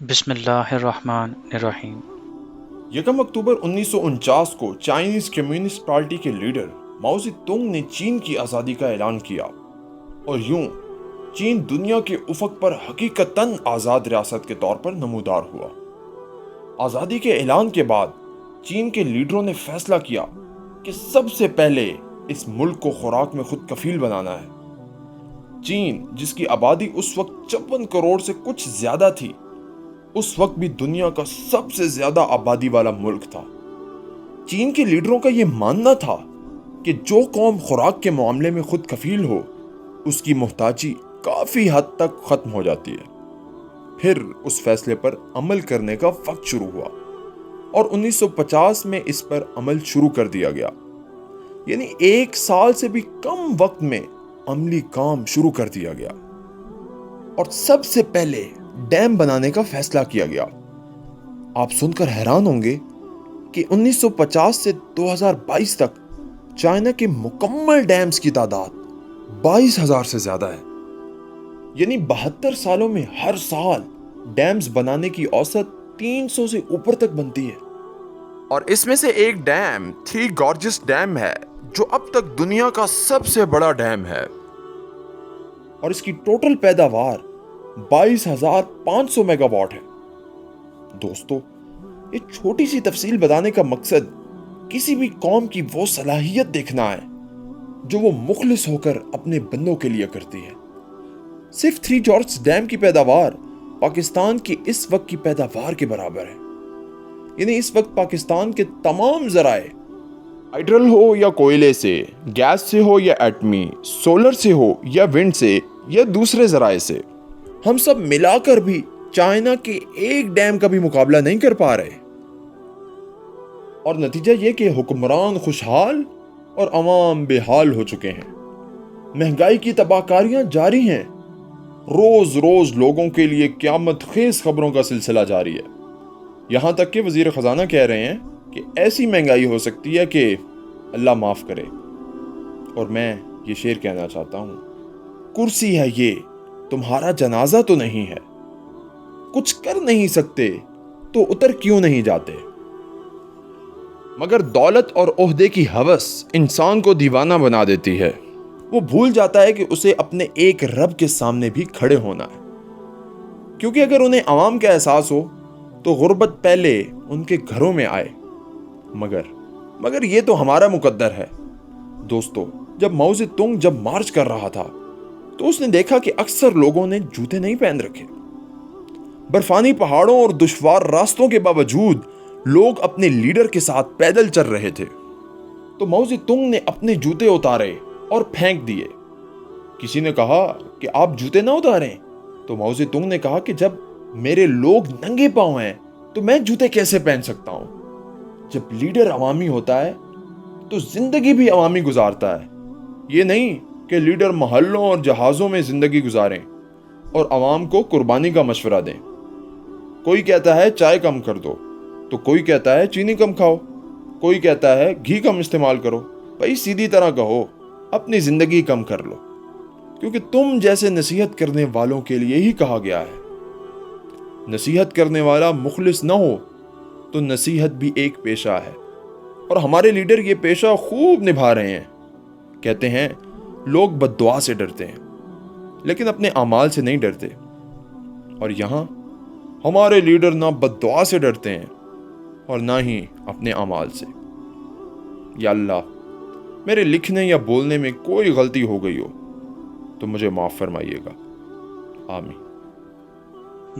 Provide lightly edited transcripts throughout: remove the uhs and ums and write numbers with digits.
بسم اللہ الرحمن الرحیم۔ یکم اکتوبر 1949 کو چائنیز کمیونسٹ پارٹی کے لیڈر ماؤ زے تونگ نے چین کی آزادی کا اعلان کیا اور یوں چین دنیا کے افق پر حقیقتاً آزاد ریاست کے طور پر نمودار ہوا۔ آزادی کے اعلان کے بعد چین کے لیڈروں نے فیصلہ کیا کہ سب سے پہلے اس ملک کو خوراک میں خود کفیل بنانا ہے۔ چین، جس کی آبادی اس وقت 56 کروڑ سے کچھ زیادہ تھی، اس وقت بھی دنیا کا سب سے زیادہ آبادی والا ملک تھا۔ چین کے لیڈروں کا یہ ماننا تھا کہ جو قوم خوراک کے معاملے میں خود کفیل ہو، اس کی محتاجی کافی حد تک ختم ہو جاتی ہے۔ پھر اس فیصلے پر عمل کرنے کا وقت شروع ہوا اور 1950 میں اس پر عمل شروع کر دیا گیا، یعنی 1 سال سے بھی کم وقت میں عملی کام شروع کر دیا گیا اور سب سے پہلے ڈیم بنانے کا فیصلہ کیا گیا۔ آپ سن کر حیران ہوں گے کہ 1950 سے 2022 تک چائنا کے مکمل ڈیمز کی تعداد 22,000 سے زیادہ ہے، یعنی 72 سالوں میں ہر سال ڈیمز بنانے کی اوسط 300 سے اوپر تک بنتی ہے۔ اور اس میں سے ایک ڈیم تھری گارجز ڈیم ہے، جو اب تک دنیا کا سب سے بڑا ڈیم ہے اور اس کی ٹوٹل پیداوار 22,500 میگا واٹ ہے۔ دوستو، یہ چھوٹی سی تفصیل بتانے کا مقصد کسی بھی قوم کی وہ صلاحیت دیکھنا ہے جو وہ مخلص ہو کر اپنے بندوں کے لیے کرتی ہے۔ صرف تھری جارجز ڈیم کی پیداوار پاکستان کی اس وقت کی پیداوار کے برابر ہے، یعنی اس وقت پاکستان کے تمام ذرائع، ہائیڈرل ہو یا کوئلے سے، گیس سے ہو یا ایٹمی، سولر سے ہو یا ونڈ سے یا دوسرے ذرائع سے، ہم سب ملا کر بھی چائنا کے ایک ڈیم کا بھی مقابلہ نہیں کر پا رہے۔ اور نتیجہ یہ کہ حکمران خوشحال اور عوام بے حال ہو چکے ہیں۔ مہنگائی کی تباہ کاریاں جاری ہیں، روز روز لوگوں کے لیے قیامت خیز خبروں کا سلسلہ جاری ہے۔ یہاں تک کہ وزیر خزانہ کہہ رہے ہیں کہ ایسی مہنگائی ہو سکتی ہے کہ اللہ معاف کرے۔ اور میں یہ شعر کہنا چاہتا ہوں، کرسی ہے یہ تمہارا جنازہ تو نہیں ہے، کچھ کر نہیں سکتے تو اتر کیوں نہیں جاتے۔ مگر دولت اور عہدے کی ہوس انسان کو دیوانہ بنا دیتی ہے۔ وہ بھول جاتا ہے کہ اسے اپنے ایک رب کے سامنے بھی کھڑے ہونا ہے، کیونکہ اگر انہیں عوام کا احساس ہو تو غربت پہلے ان کے گھروں میں آئے۔ مگر یہ تو ہمارا مقدر ہے۔ دوستو، جب ماؤ زے تونگ جب مارچ کر رہا تھا تو اس نے دیکھا کہ اکثر لوگوں نے جوتے نہیں پہن رکھے۔ برفانی پہاڑوں اور دشوار راستوں کے باوجود لوگ اپنے لیڈر کے ساتھ پیدل چل رہے تھے۔ تو ماؤ زے تونگ نے اپنے جوتے اتارے اور پھینک دیے۔ کسی نے کہا کہ آپ جوتے نہ اتاریں، تو ماؤ زے تونگ نے کہا کہ جب میرے لوگ ننگے پاؤں ہیں تو میں جوتے کیسے پہن سکتا ہوں۔ جب لیڈر عوامی ہوتا ہے تو زندگی بھی عوامی گزارتا ہے، یہ نہیں کہ لیڈر محلوں اور جہازوں میں زندگی گزاریں اور عوام کو قربانی کا مشورہ دیں۔ کوئی کہتا ہے چائے کم کر دو، تو کوئی کہتا ہے چینی کم کھاؤ، کوئی کہتا ہے گھی کم استعمال کرو۔ بھائی سیدھی طرح کہو، اپنی زندگی کم کر لو، کیونکہ تم جیسے نصیحت کرنے والوں کے لیے ہی کہا گیا ہے۔ نصیحت کرنے والا مخلص نہ ہو تو نصیحت بھی ایک پیشہ ہے، اور ہمارے لیڈر یہ پیشہ خوب نبھا رہے ہیں۔ کہتے ہیں لوگ بد دعا سے ڈرتے ہیں لیکن اپنے اعمال سے نہیں ڈرتے، اور یہاں ہمارے لیڈر نہ بد دعا سے ڈرتے ہیں اور نہ ہی اپنے اعمال سے۔ یا اللہ، میرے لکھنے یا بولنے میں کوئی غلطی ہو گئی ہو تو مجھے معاف فرمائیے گا، آمین۔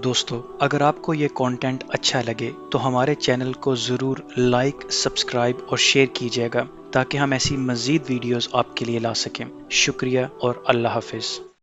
دوستو، اگر آپ کو یہ کانٹینٹ اچھا لگے تو ہمارے چینل کو ضرور لائک، سبسکرائب اور شیئر کیجیے گا، تاکہ ہم ایسی مزید ویڈیوز آپ کے لیے لا سکیں۔ شکریہ اور اللہ حافظ۔